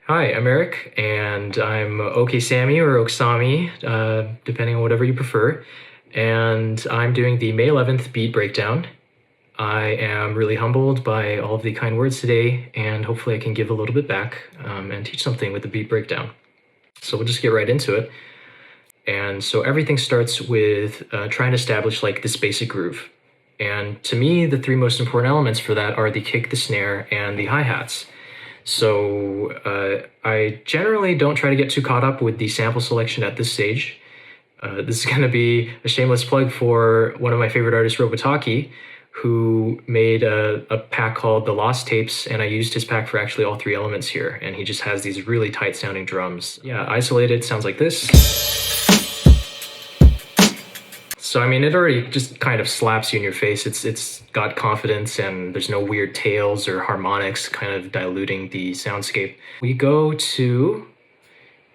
Hi, I'm Eric, and I'm Oksami or Oksami, depending on whatever you prefer. And I'm doing the May 11th beat breakdown. I am really humbled by all of the kind words today, and hopefully I can give a little bit back and teach something with the beat breakdown. So we'll just get right into it. And so everything starts with trying to establish like this basic groove. And to me, the three most important elements for that are the kick, the snare, and the hi-hats. So I generally don't try to get too caught up with the sample selection at this stage. This is going to be a shameless plug for one of my favorite artists, Robotaki, who made a pack called The Lost Tapes, and I used his pack for actually all three elements here, and he just has these really tight sounding drums. Yeah, isolated sounds like this. So, I mean, it already just kind of slaps you in your face. It's got confidence and there's no weird tails or harmonics kind of diluting the soundscape. We go to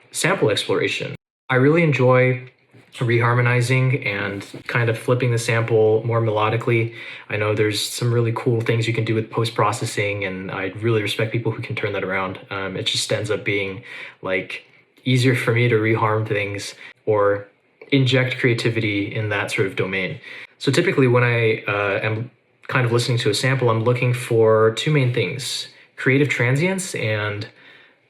sample exploration. I really enjoy reharmonizing and kind of flipping the sample more melodically. I know there's some really cool things you can do with post-processing, and I really respect people who can turn that around. It just ends up being like easier for me to reharm things or inject creativity in that sort of domain. So typically when I am kind of listening to a sample, I'm looking for two main things: creative transients and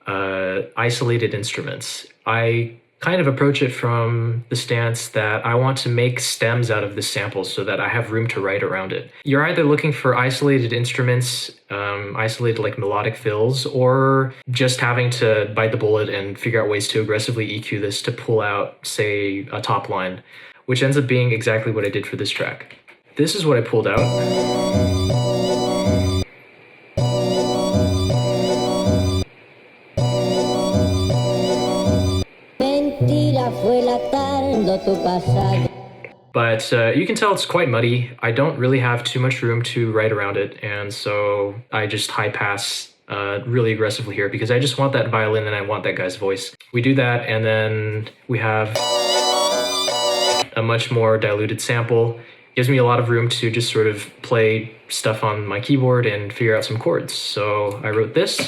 isolated instruments. I kind of approach it from the stance that I want to make stems out of the sample so that I have room to write around it. You're either looking for isolated instruments, isolated like melodic fills, or just having to bite the bullet and figure out ways to aggressively EQ this to pull out, say, a top line, which ends up being exactly what I did for this track. This is what I pulled out. But you can tell it's quite muddy. I don't really have too much room to write around it, and so I just high pass really aggressively here because I just want that violin and I want that guy's voice. We do that, and then we have a much more diluted sample. Gives me a lot of room to just sort of play stuff on my keyboard and figure out some chords. So I wrote this.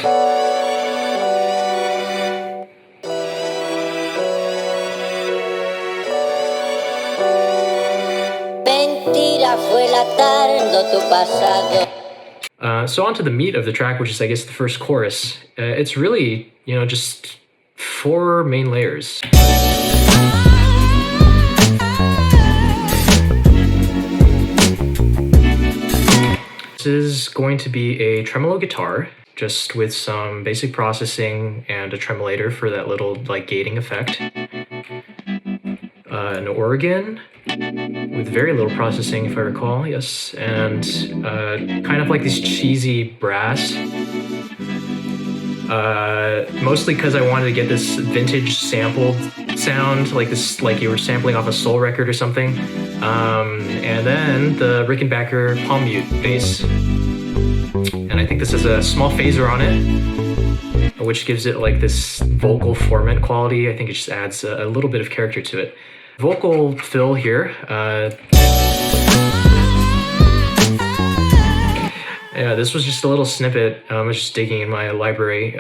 So on to the meat of the track, which is, I guess, the first chorus. It's really, just four main layers. This is going to be a tremolo guitar, just with some basic processing and a tremolator for that little like gating effect. An organ with very little processing, if I recall, yes, and kind of like this cheesy brass. Mostly because I wanted to get this vintage sampled sound, like this, like you were sampling off a soul record or something. And then the Rickenbacker palm mute bass, and I think this has a small phaser on it, which gives it like this vocal formant quality. I think it just adds a little bit of character to it. Vocal fill here. Yeah, this was just a little snippet. I was just digging in my library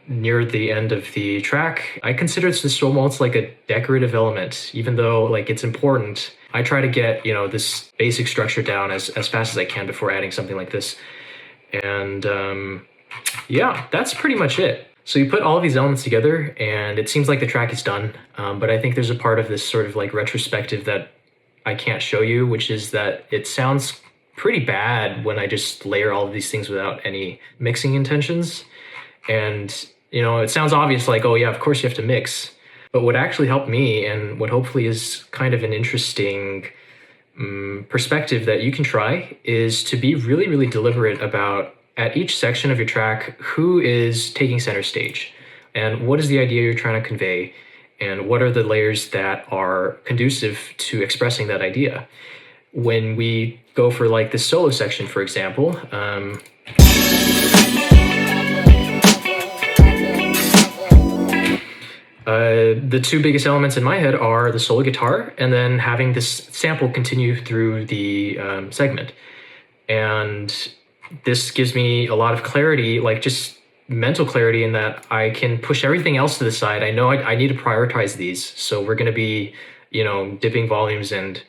near the end of the track. I consider this almost like a decorative element, even though like it's important. I try to get, this basic structure down as fast as I can before adding something like this. And yeah, that's pretty much it. So you put all of these elements together and it seems like the track is done. But I think there's a part of this sort of like retrospective that I can't show you, which is that it sounds pretty bad when I just layer all of these things without any mixing intentions. And, it sounds obvious like, oh yeah, of course you have to mix. But what actually helped me, and what hopefully is kind of an interesting perspective that you can try, is to be really, really deliberate about, at each section of your track, who is taking center stage and what is the idea you're trying to convey, and what are the layers that are conducive to expressing that idea. When we go for like the solo section, for example, the two biggest elements in my head are the solo guitar and then having this sample continue through the segment. And this gives me a lot of clarity, like just mental clarity, in that I can push everything else to the side. I know I need to prioritize these. So we're going to be, dipping volumes and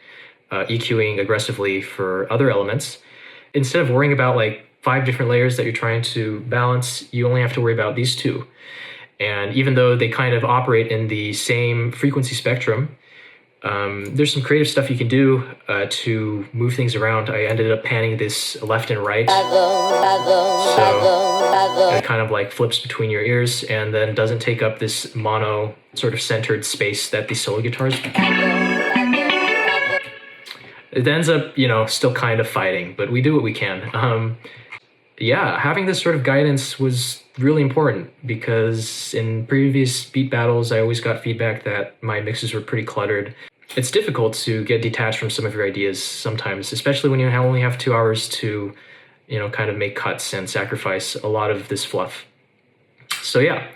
EQing aggressively for other elements. Instead of worrying about like 5 different layers that you're trying to balance, you only have to worry about these 2. And even though they kind of operate in the same frequency spectrum, there's some creative stuff you can do to move things around. I ended up panning this left and right, so it kind of like flips between your ears and then doesn't take up this mono sort of centered space that these solo guitars. It ends up, still kind of fighting, but we do what we can. Yeah, having this sort of guidance was really important, because in previous beat battles, I always got feedback that my mixes were pretty cluttered. It's difficult to get detached from some of your ideas sometimes, especially when you only have 2 hours to, kind of make cuts and sacrifice a lot of this fluff. So yeah,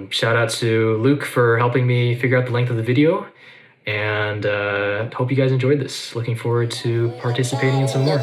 shout out to Luke for helping me figure out the length of the video, and hope you guys enjoyed this. Looking forward to participating in some more.